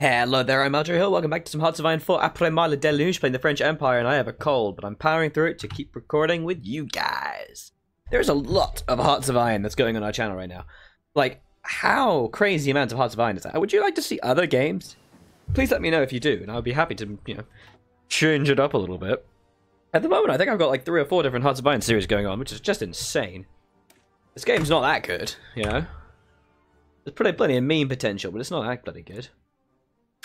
Hello there, I'm Eldra Hill. Welcome back to some Hearts of Iron 4 Apres Moi, Deluge, playing the French Empire, and I have a cold, but I'm powering through it to keep recording with you guys. There's a lot of Hearts of Iron that's going on our channel right now. Like, how crazy amounts of Hearts of Iron is that? Would you like to see other games? Please let me know if you do, and I'll be happy to, change it up a little bit. At the moment, I think I've got like 3 or 4 different Hearts of Iron series going on, which is just insane. This game's not that good, There's plenty of meme potential, but it's not that bloody good.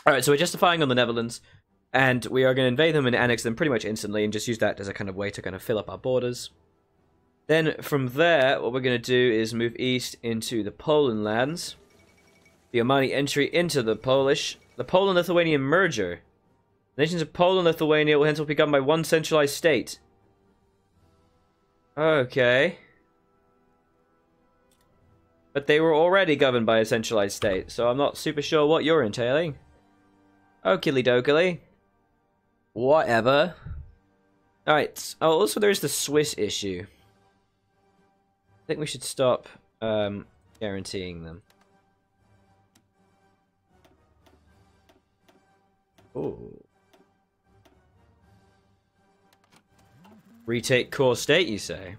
Alright, so we're justifying on the Netherlands, and we are going to invade them and annex them pretty much instantly, and just use that as a kind of way to kind of fill up our borders. Then, from there, what we're going to do is move east into the Poland lands. The Omani entry into the Poland-Lithuanian merger. The nations of Poland and Lithuania will henceforth be governed by one centralized state. Okay. But they were already governed by a centralized state, so I'm not super sure what you're entailing. Okie dokie. Whatever. Alright. Oh, also there's the Swiss issue. I think we should stop guaranteeing them. Ooh. Retake core state, you say?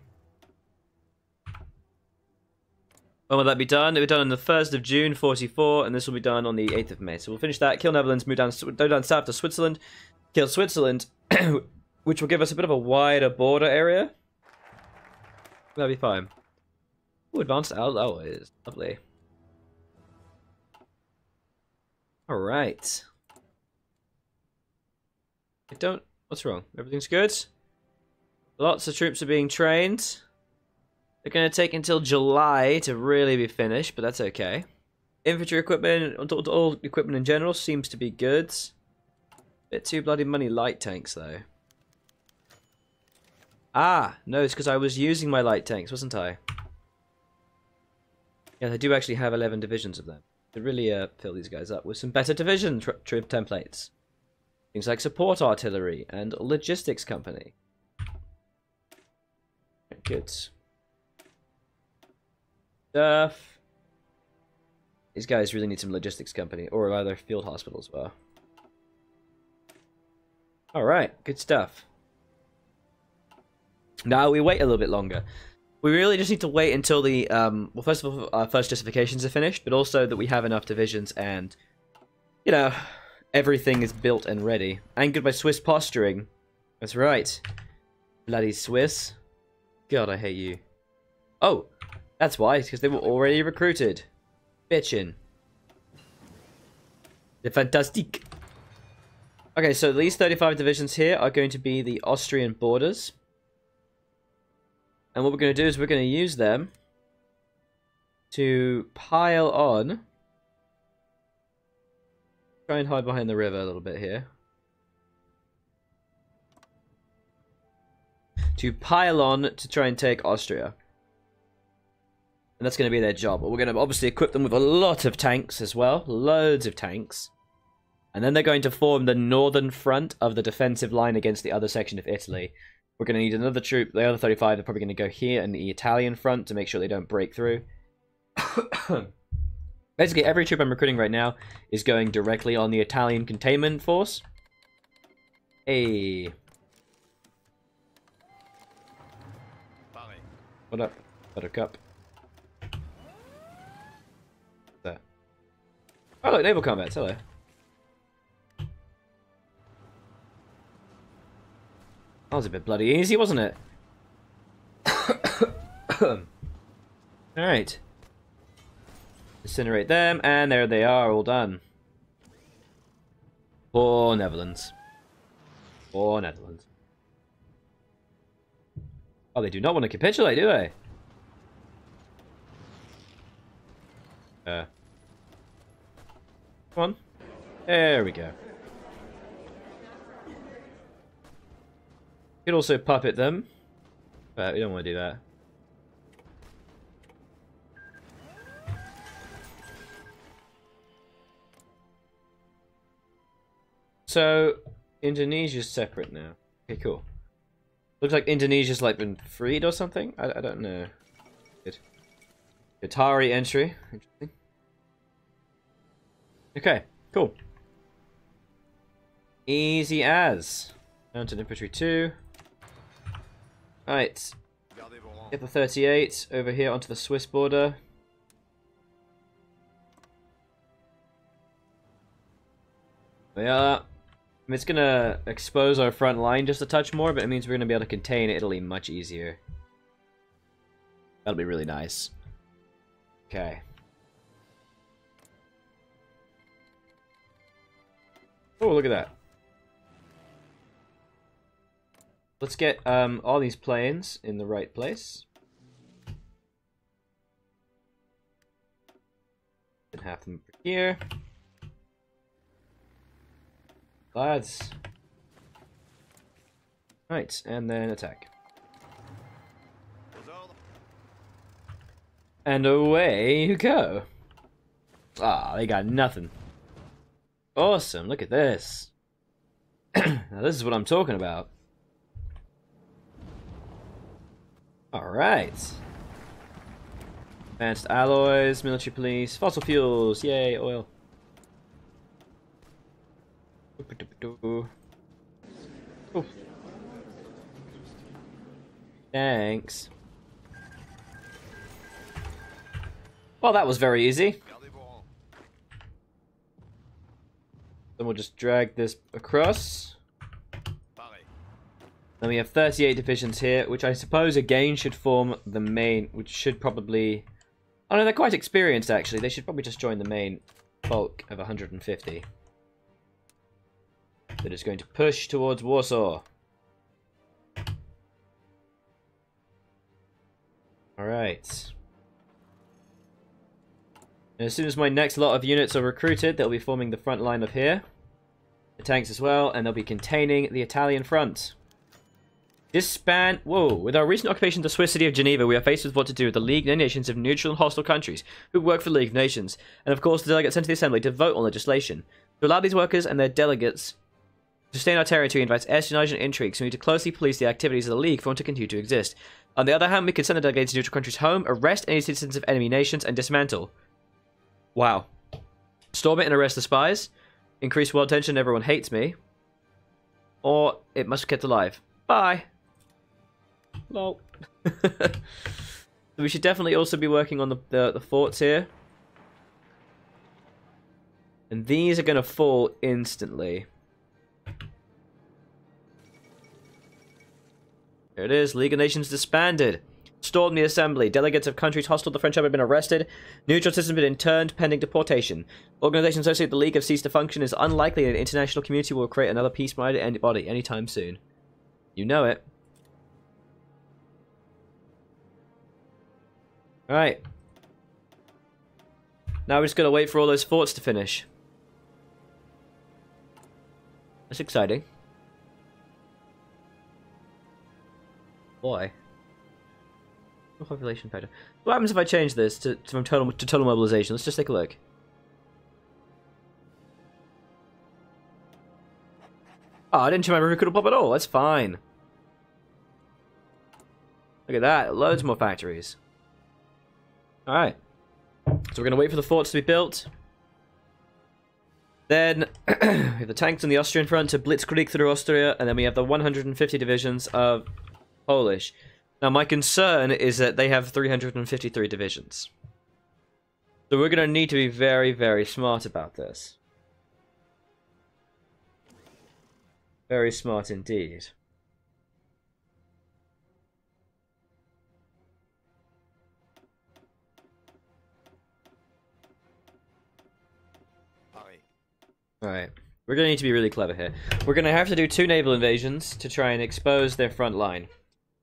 When will that be done? It'll be done on the 1st of June, 44, and this will be done on the 8th of May. So we'll finish that, kill Netherlands, move down south to Switzerland, kill Switzerland, which will give us a bit of a wider border area. That'll be fine. Ooh, advanced alloys. Lovely. Alright. What's wrong? Everything's good? Lots of troops are being trained. They're going to take until July to really be finished, but that's okay. Infantry equipment, all equipment in general, seems to be good. Bit too bloody many light tanks, though. Ah, no, it's because I was using my light tanks, wasn't I? Yeah, I do actually have 11 divisions of them. To really fill these guys up with some better division troop templates. Things like support artillery and logistics company. Good stuff. These guys really need some logistics company, or either field hospital as well. Alright, good stuff. Now we wait a little bit longer. We really just need to wait until the, well, first of all, our first justifications are finished, but also that we have enough divisions and, everything is built and ready. Angered by Swiss posturing. That's right. Bloody Swiss. God, I hate you. Oh! That's why, because they were already recruited. Bitchin'. They're fantastic. Okay, so these 35 divisions here are going to be the Austrian borders. And what we're going to do is we're going to use them to pile on. Try and hide behind the river a little bit here. To pile on to try and take Austria. And that's going to be their job. But we're going to obviously equip them with a lot of tanks as well. Loads of tanks. And then they're going to form the northern front of the defensive line against the other section of Italy. We're going to need another troop. The other 35 are probably going to go here in the Italian front to make sure they don't break through. Basically, every troop I'm recruiting right now is going directly on the Italian containment force. Hey. What up, Buttercup? There. Oh, look, naval combats. Hello. That was a bit bloody easy, wasn't it? Alright. Incinerate them, and there they are, all done. Poor Netherlands. Poor Netherlands. Oh, they do not want to capitulate, do they? Come on. There we go. You could also puppet them, but we don't want to do that. So, Indonesia's separate now. Okay, cool. Looks like Indonesia's like been freed or something. I don't know. Good. Qatari entry. Interesting. Okay, cool. Easy as. Mounted infantry 2. Right. Get the 38 over here onto the Swiss border. Yeah. It's gonna expose our front line just a touch more, but it means we're gonna be able to contain Italy much easier. That'll be really nice. Okay. Oh, look at that. Let's get all these planes in the right place. And have them here. Lads. Right, and then attack. And away you go. Ah, they got nothing. Awesome, look at this. Now this is what I'm talking about. Alright. Advanced alloys, military police, fossil fuels, yay, oil. Oof. Thanks. Well, that was very easy. Then we'll just drag this across. Then we have 38 divisions here, which I suppose again should form the main, which should probably... Oh no, they're quite experienced actually. They should probably just join the main bulk of 150. They're just going to push towards Warsaw. Alright. As soon as my next lot of units are recruited, they'll be forming the front line of here. The tanks as well, and they'll be containing the Italian front. Disband... Whoa. With our recent occupation of the Swiss city of Geneva, we are faced with what to do with the League of Nations of neutral and hostile countries who work for the League of Nations, and of course the delegates sent to the Assembly to vote on legislation. To allow these workers and their delegates to stay in our territory invites espionage and intrigue, so we need to closely police the activities of the League for one to continue to exist. On the other hand, we can send the delegates to neutral countries home, arrest any citizens of enemy nations, and dismantle. Wow. Storm it and arrest the spies. Increase world tension, everyone hates me. Or it must be kept alive. Bye. Lol. We should definitely also be working on the forts here. And these are going to fall instantly. Here it is. League of Nations disbanded. Storm the assembly. Delegates of countries hostile to the French have been arrested. Neutral citizens have been interned pending deportation. Organizations associated with the League have ceased to function. It is unlikely that the international community will create another peace-minded body anytime soon. You know it. Alright. Now we're just going to wait for all those forts to finish. That's exciting. Boy. Population factor. What happens if I change this to total mobilization? Let's just take a look. Oh, I didn't change my recruitable pop at all. That's fine. Look at that. Loads more factories. Alright. So we're going to wait for the forts to be built. Then we have the tanks on the Austrian front to blitzkrieg through Austria. And then we have the 150 divisions of Polish. Now, my concern is that they have 353 divisions. So we're going to need to be very, very smart about this. Very smart indeed. Alright. We're going to need to be really clever here. We're going to have to do 2 naval invasions to try and expose their front line.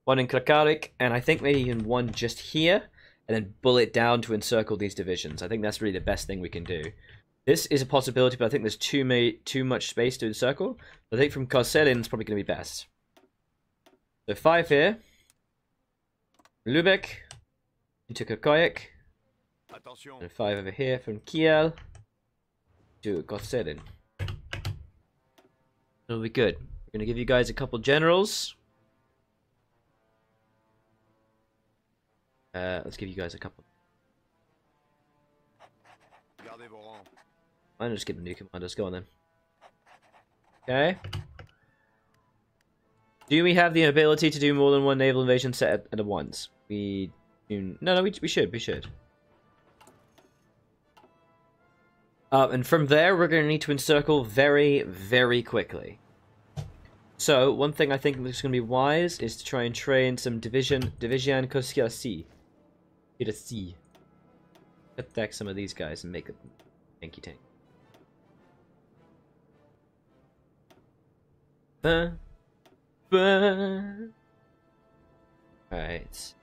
One in Krakowik, and I think maybe even one just here, and then bullet down to encircle these divisions. I think that's really the best thing we can do. This is a possibility, but I think there's too much space to encircle. I think from Korselin it's probably going to be best. So 5 here. Lübeck into Krakowik. And 5 over here from Kiel to Korselin. It'll be good. We're going to give you guys a couple generals. Let's give you guys a couple. I'll just give them new commanders. Go on then. Okay. Do we have the ability to do more than one naval invasion set at once? We do. No, we should. We should. And from there, we're going to need to encircle very, very quickly. So, one thing I think is going to be wise is to try and train some division Koskiasi. Kirasi. Attack some of these guys and make a tanky tank. Alright.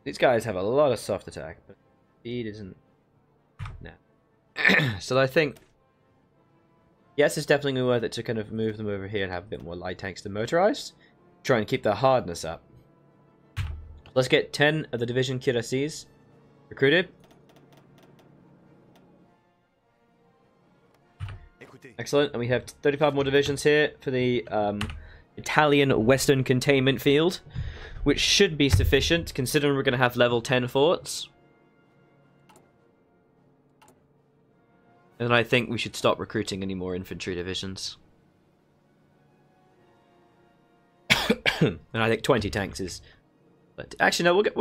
These guys have a lot of soft attack, but speed isn't... No. So I think... Yes, it's definitely worth it to kind of move them over here and have a bit more light tanks than motorized. Try and keep their hardness up. Let's get 10 of the Division Kirasis recruited. Excellent, and we have 35 more divisions here for the Italian Western Containment Field, which should be sufficient considering we're going to have level 10 forts. And I think we should stop recruiting any more infantry divisions. And I think 20 tanks is... But actually, no, we'll get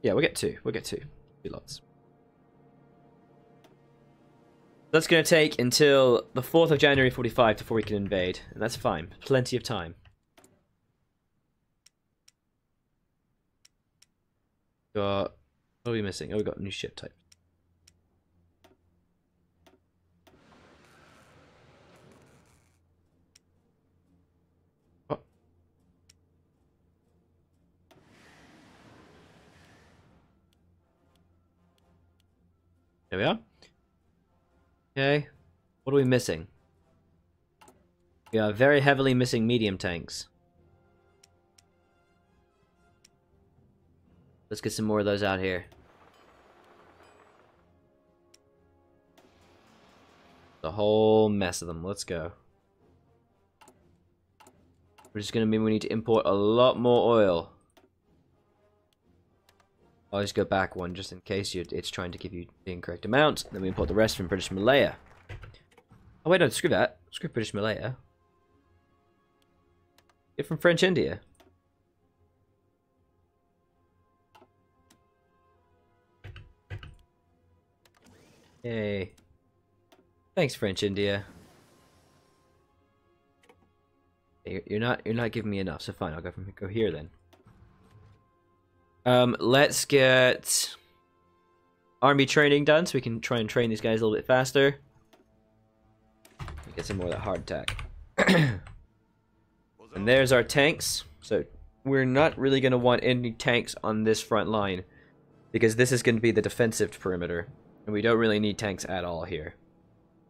2. We'll get 2. 2 lots. That's going to take until the 4th of January 45 before we can invade. And that's fine. Plenty of time. Got... What are we missing? Oh, we got a new ship type. There we are. Okay. What are we missing? We are very heavily missing medium tanks. Let's get some more of those out here. The whole mess of them. Let's go. We're just going to mean we need to import a lot more oil. Always go back one just in case it's trying to give you the incorrect amount. Then we import the rest from British Malaya. Oh wait, no, screw that. Screw British Malaya. Get from French India. Yay. Thanks, French India. You're not giving me enough, so fine, I'll go here then. Let's get army training done so we can try and train these guys a little bit faster. Get some more of that hard attack. And there's our tanks. So we're not really going to want any tanks on this front line because this is going to be the defensive perimeter. And we don't really need tanks at all here.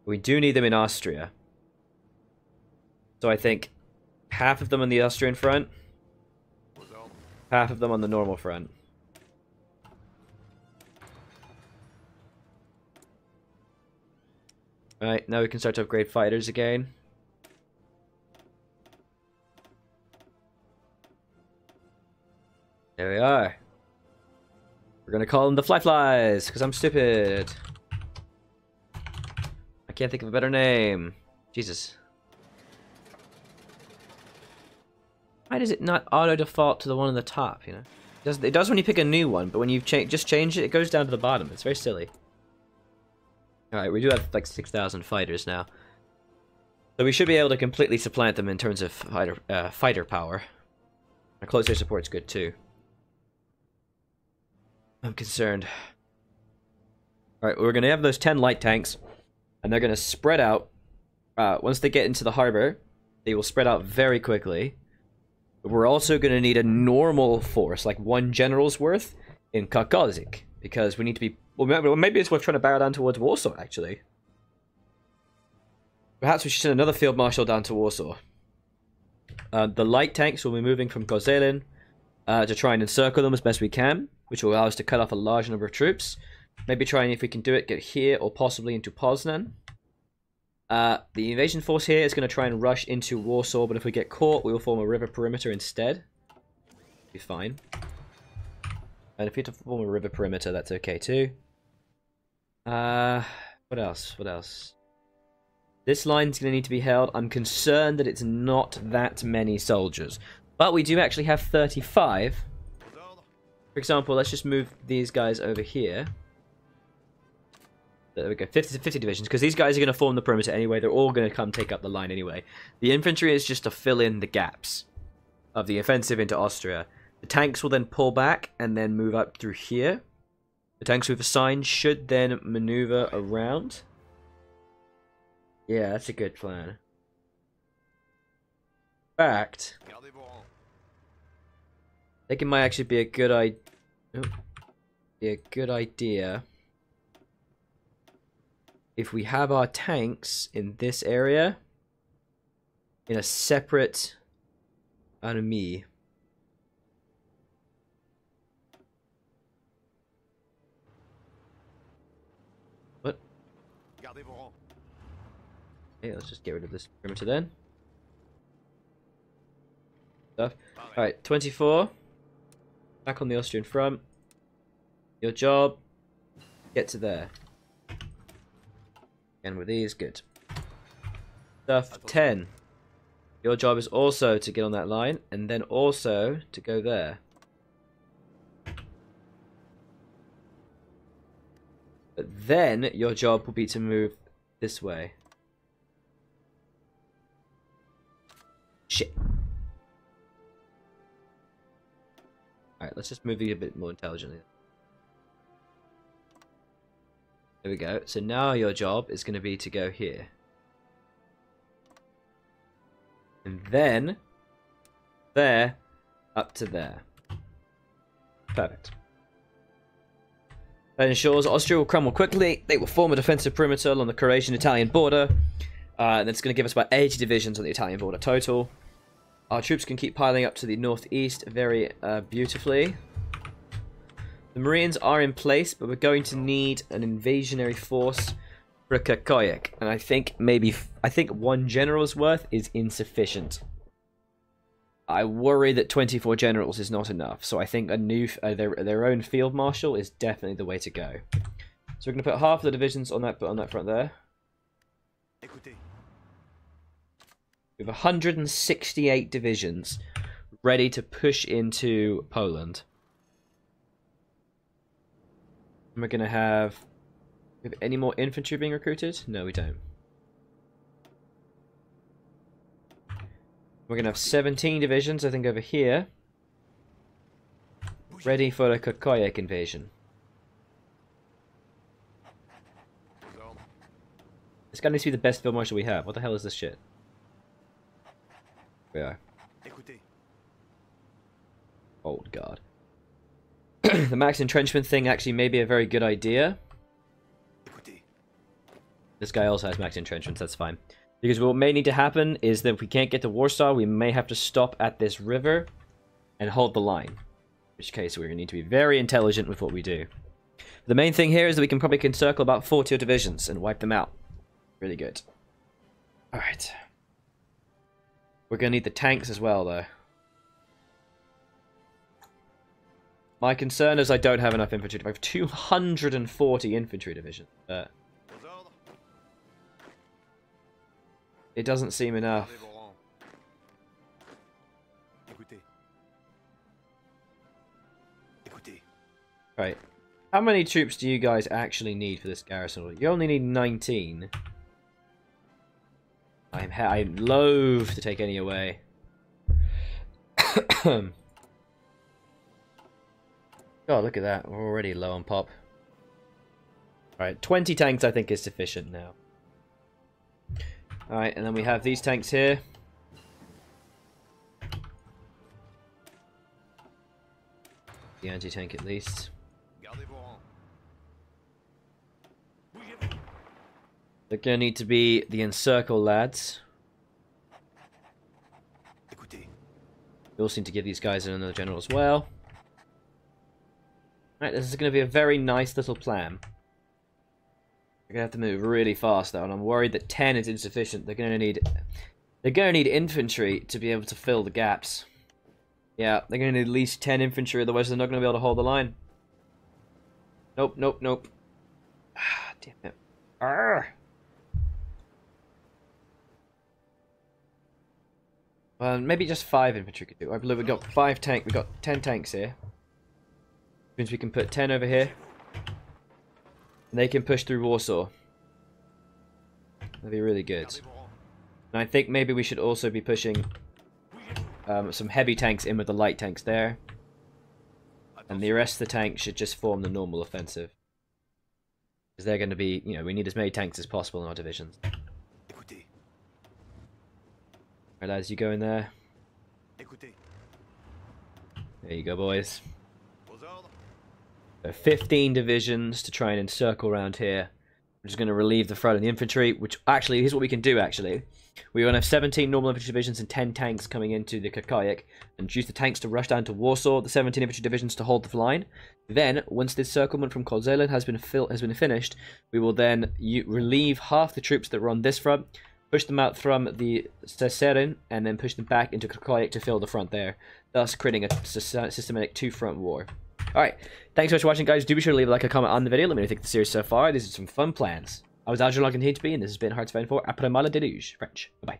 We do need them in Austria. So I think half of them on the Austrian front. Half of them on the normal front. Alright, now we can start to upgrade fighters again. There we are. We're gonna call them the Flies, because I'm stupid. I can't think of a better name. Jesus. Why does it not auto-default to the one on the top, you know? It does when you pick a new one, but when you just change it, it goes down to the bottom. It's very silly. Alright, we do have like 6,000 fighters now. So we should be able to completely supplant them in terms of fighter power. Our close air support's good too. I'm concerned. Alright, we're going to have those 10 light tanks, and they're going to spread out. Once they get into the harbor, they will spread out very quickly. We're also going to need a normal force, like one general's worth, in Kaukazik, because we need to be... Well, maybe it's worth trying to barrel down towards Warsaw, actually. Perhaps we should send another field marshal down to Warsaw. The light tanks will be moving from Kozelin to try and encircle them as best we can, which will allow us to cut off a large number of troops. Maybe trying, if we can do it, get here or possibly into Poznan. The invasion force here is going to try and rush into Warsaw, but if we get caught, we will form a river perimeter instead. Be fine. And if we have to form a river perimeter, that's okay too. What else? What else? This line's going to need to be held. I'm concerned that it's not that many soldiers. But we do actually have 35. For example, let's just move these guys over here. There we go, 50 divisions, because these guys are going to form the perimeter anyway. They're all going to come take up the line anyway. The infantry is just to fill in the gaps of the offensive into Austria. The tanks will then pull back and then move up through here. The tanks we've assigned should then maneuver around. Yeah, that's a good plan. In fact, I think it might actually be a good idea if we have our tanks in this area in a separate enemy. What? Okay, let's just get rid of this perimeter then. Stuff. Alright, 24. Back on the Austrian front. Your job, get to there. And with these, good. Stuff 10. Your job is also to get on that line, and then also to go there. But then your job will be to move this way. Shit. Alright, let's just move you a bit more intelligently. There we go. So now your job is going to be to go here. And then there up to there. Perfect. That ensures Austria will crumble quickly. They will form a defensive perimeter along the Croatian-Italian border. And that's going to give us about 80 divisions on the Italian border total. Our troops can keep piling up to the northeast very beautifully. The Marines are in place, but we're going to need an invasionary force for Kakoyek. And I think one general's worth is insufficient. I worry that 24 generals is not enough, so I think a new their own field marshal is definitely the way to go. So we're going to put half of the divisions on that front there. We have 168 divisions ready to push into Poland. And we're going to have... Do we have any more infantry being recruited? No, we don't. We're going to have 17 divisions, I think, over here. Ready for a Kakoyek invasion. This guy needs to be the best field marshal we have. What the hell is this shit? We are. Old God. The max entrenchment thing actually may be a very good idea. This guy also has max entrenchments, that's fine. Because what may need to happen is that if we can't get to Warsaw, we may have to stop at this river and hold the line. In which case, we're going to need to be very intelligent with what we do. The main thing here is that we can probably encircle about 40 divisions and wipe them out. Really good. Alright. We're going to need the tanks as well, though. My concern is I don't have enough infantry. I have 240 infantry divisions. It doesn't seem enough. Right. How many troops do you guys actually need for this garrison? You only need 19. I'm loath to take any away. God, look at that. We're already low on pop. Alright, 20 tanks I think is sufficient now. Alright, and then we have these tanks here. The anti-tank at least. They're going to need to be the encircle lads. We also need to give these guys another general as well. Alright, this is going to be a very nice little plan. We're going to have to move really fast though, and I'm worried that 10 is insufficient. They're going to need infantry to be able to fill the gaps. Yeah, they're going to need at least 10 infantry, otherwise they're not going to be able to hold the line. Nope, nope, nope. Ah, damn it. Arrgh. Well, maybe just 5 infantry could do. I believe we got 5 tank. We got 10 tanks here. Means we can put 10 over here. And they can push through Warsaw. That'd be really good. And I think maybe we should also be pushing some heavy tanks in with the light tanks there. And the rest of the tanks should just form the normal offensive. Because they're going to be, you know, we need as many tanks as possible in our divisions. Alright lads, you go in there. There you go, boys. So 15 divisions to try and encircle around here. We're just going to relieve the front of the infantry, which actually, here's what we can do actually. We want to have 17 normal infantry divisions and 10 tanks coming into the Kakaik, and use the tanks to rush down to Warsaw, the 17 infantry divisions to hold the line. Then, once the encirclement from Kozelin has been finished, we will then relieve half the troops that were on this front, push them out from the Cesarin, and then push them back into Kakaik to fill the front there, thus creating a systematic two-front war. Alright, thanks so much for watching, guys. Do be sure to leave a like or comment on the video. Let me know what you think of the series so far. These are some fun plans. I was Algernon, and this has been Hearts of Iron 4, Apres Moi, Deluge. French. Bye-bye.